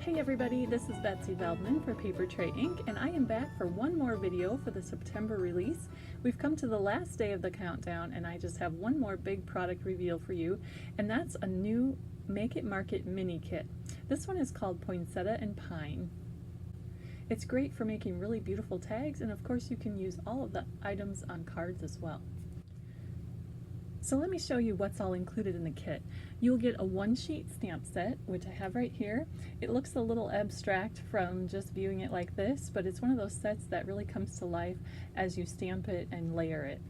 Hey everybody, this is Betsy Veldman for Paper Tray Inc. and I am back for one more video for the September release. We've come to the last day of the countdown and I just have one more big product reveal for you, and that's a new Make It Market mini kit. This one is called Poinsettia Pine. It's great for making really beautiful tags, and of course you can use all of the items on cards as well. So let me show you what's all included in the kit. You'll get a one-sheet stamp set, which I have right here. It looks a little abstract from just viewing it like this, but it's one of those sets that really comes to life as you stamp it and layer it.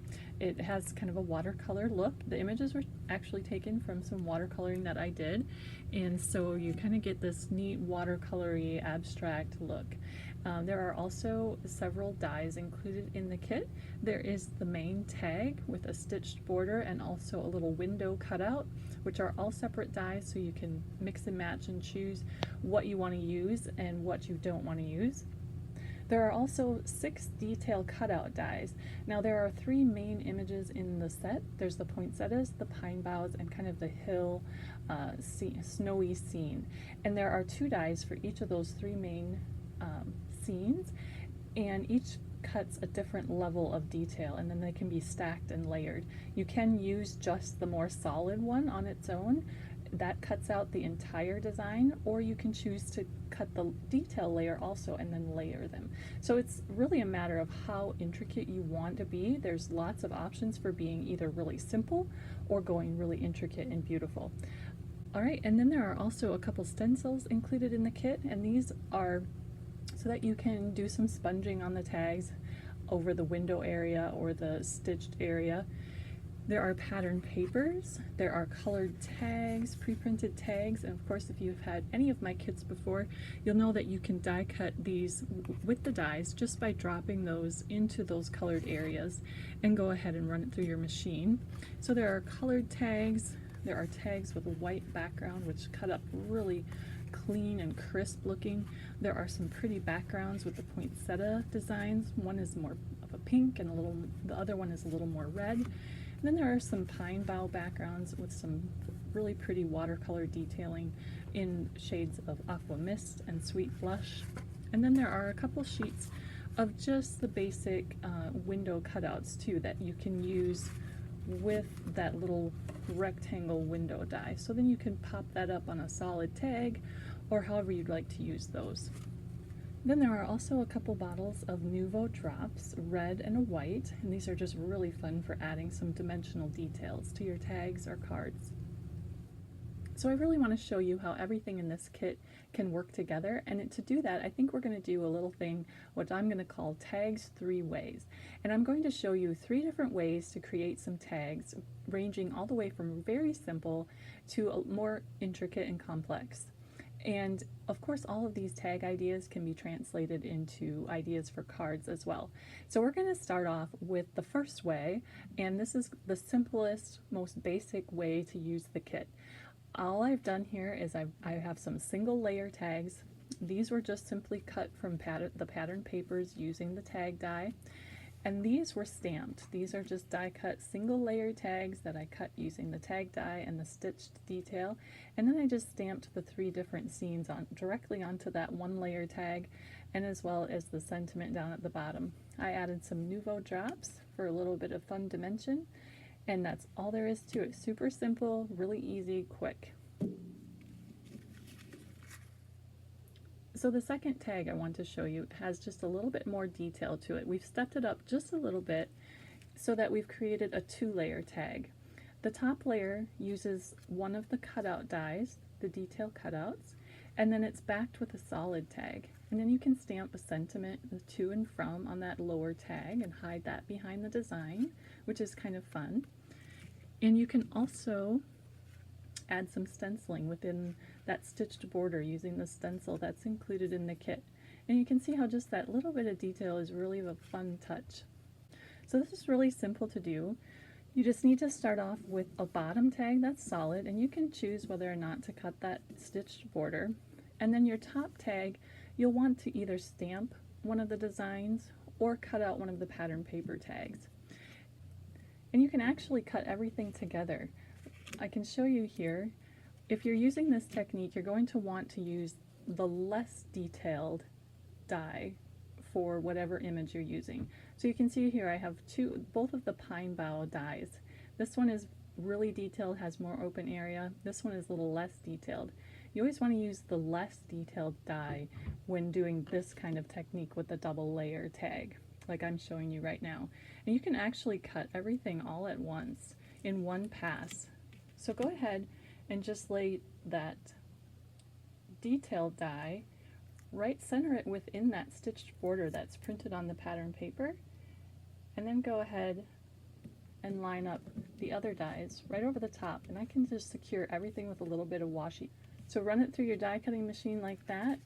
It has kind of a watercolor look. The images were actually taken from some watercoloring that I did, and so you kind of get this neat watercolory abstract look. There are also several dies included in the kit. There is the main tag with a stitched border and also a little window cutout, which are all separate dies, so you can mix and match and choose what you want to use and what you don't want to use. There are also 6 detail cutout dies. Now there are 3 main images in the set. There's the poinsettias, the pine boughs, and kind of the hill snowy scene. And there are 2 dies for each of those 3 main scenes, and each cuts a different level of detail, and then they can be stacked and layered. You can use just the more solid one on its own. That cuts out the entire design, or you can choose to cut the detail layer also and then layer them. So it's really a matter of how intricate you want to be. There's lots of options for being either really simple or going really intricate and beautiful. Alright, and then there are also a couple stencils included in the kit, and these are so that you can do some sponging on the tags over the window area or the stitched area. There are pattern papers, there are colored tags, pre-printed tags, and of course if you've had any of my kits before, you'll know that you can die cut these with the dies just by dropping those into those colored areas and go ahead and run it through your machine. So there are colored tags, there are tags with a white background which cut up really clean and crisp looking. There are some pretty backgrounds with the poinsettia designs. One is more of a pink and the other one is a little more red. And then there are some pine bough backgrounds with some really pretty watercolor detailing in shades of aqua mist and sweet blush. And then there are a couple sheets of just the basic window cutouts too that you can use with that little rectangle window die. So then you can pop that up on a solid tag or however you'd like to use those. Then there are also a couple bottles of Nuvo drops, red and a white, and these are just really fun for adding some dimensional details to your tags or cards. So I really want to show you how everything in this kit can work together, and to do that I think we're going to do a little thing what I'm going to call tags 3 ways. And I'm going to show you 3 different ways to create some tags, ranging all the way from very simple to more intricate and complex. And of course all of these tag ideas can be translated into ideas for cards as well. So we're going to start off with the first way, and this is the simplest, most basic way to use the kit. All I've done here is I have some single layer tags. These were just simply cut from the pattern papers using the tag die. And these were stamped. These are just die cut single layer tags that I cut using the tag die and the stitched detail. And then I just stamped the 3 different scenes directly onto that 1 layer tag, and as well as the sentiment down at the bottom. I added some Nuvo drops for a little bit of fun dimension. And that's all there is to it. Super simple, really easy, quick. So the second tag I want to show you has just a little bit more detail to it. We've stepped it up just a little bit so that we've created a 2-layer tag. The top layer uses one of the cutout dies, the detail cutouts, and then it's backed with a solid tag. And then you can stamp a sentiment, the to and from, on that lower tag and hide that behind the design, which is kind of fun. And you can also add some stenciling within that stitched border using the stencil that's included in the kit. And you can see how just that little bit of detail is really a fun touch. So this is really simple to do. You just need to start off with a bottom tag that's solid, and you can choose whether or not to cut that stitched border. And then your top tag, you'll want to either stamp one of the designs or cut out one of the pattern paper tags. And you can actually cut everything together. I can show you here. If you're using this technique, you're going to want to use the less detailed die for whatever image you're using. So you can see here I have both of the pine bough dies. This one is really detailed, has more open area. This one is a little less detailed. You always want to use the less detailed die when doing this kind of technique with the double layer tag, like I'm showing you right now. And you can actually cut everything all at once in one pass. So go ahead and just lay that detailed die, right center it within that stitched border that's printed on the pattern paper, and then go ahead and line up the other dies right over the top, and I can just secure everything with a little bit of washi. So run it through your die cutting machine like that,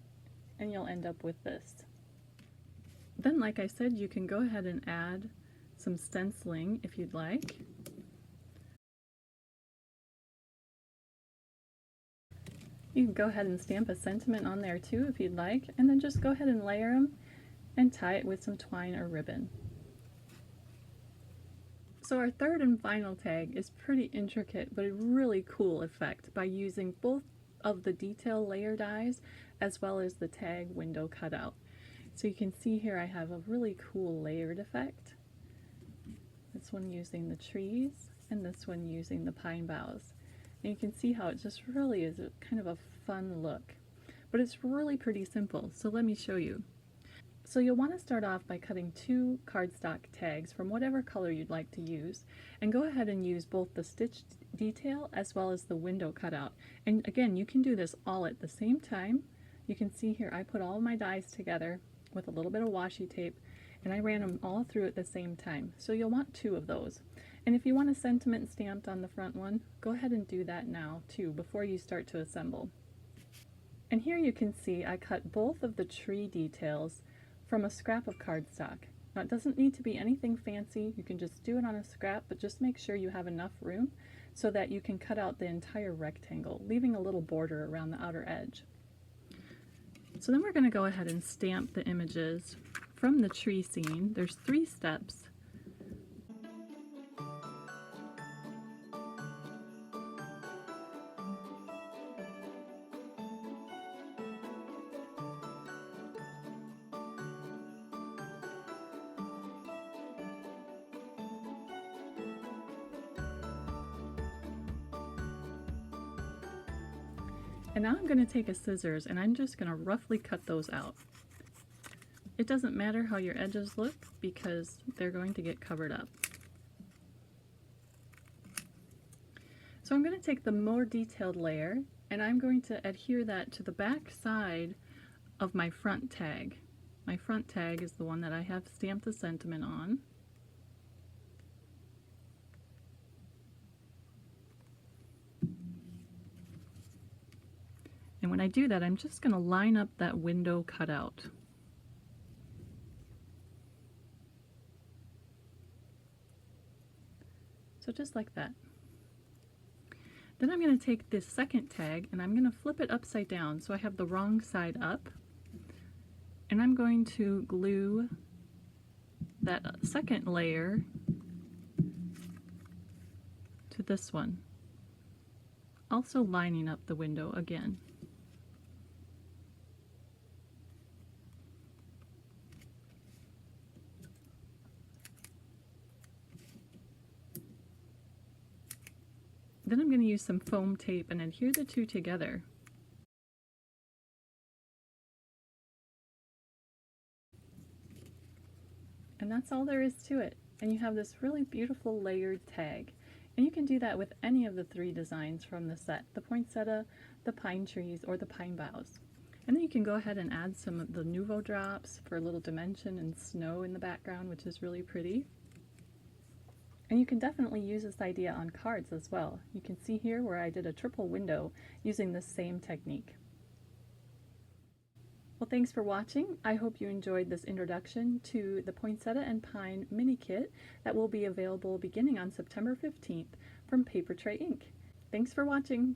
and you'll end up with this. Then, like I said, you can go ahead and add some stenciling if you'd like. You can go ahead and stamp a sentiment on there too if you'd like, and then just go ahead and layer them and tie it with some twine or ribbon. So our third and final tag is pretty intricate, but a really cool effect by using both of the detail layer dies as well as the tag window cutout. So you can see here I have a really cool layered effect. This one using the trees and this one using the pine boughs. And you can see how it just really is kind of a fun look. But it's really pretty simple, so let me show you. So you'll want to start off by cutting 2 cardstock tags from whatever color you'd like to use, and go ahead and use both the stitched detail as well as the window cutout. And again, you can do this all at the same time. You can see here I put all of my dies together with a little bit of washi tape, and I ran them all through at the same time. So you'll want 2 of those. And if you want a sentiment stamped on the front one, go ahead and do that now too, before you start to assemble. And here you can see I cut both of the tree details from a scrap of cardstock. Now it doesn't need to be anything fancy, you can just do it on a scrap, but just make sure you have enough room so that you can cut out the entire rectangle, leaving a little border around the outer edge. So then we're going to go ahead and stamp the images from the tree scene. There's 3 steps. And now I'm going to take a scissors and I'm just going to roughly cut those out. It doesn't matter how your edges look because they're going to get covered up. So I'm going to take the more detailed layer and I'm going to adhere that to the back side of my front tag. My front tag is the one that I have stamped the sentiment on. And when I do that, I'm just going to line up that window cutout. So just like that. Then I'm going to take this second tag and I'm going to flip it upside down so I have the wrong side up. And I'm going to glue that second layer to this one, also lining up the window again. Then I'm going to use some foam tape and adhere the 2 together. And that's all there is to it. And you have this really beautiful layered tag. And you can do that with any of the 3 designs from the set, the poinsettia, the pine trees, or the pine boughs. And then you can go ahead and add some of the Nouveau drops for a little dimension and snow in the background, which is really pretty. And you can definitely use this idea on cards as well. You can see here where I did a triple window using the same technique. Well, thanks for watching. I hope you enjoyed this introduction to the Poinsettia and Pine mini kit that will be available beginning on September 15th from Paper Tray Inc. Thanks for watching.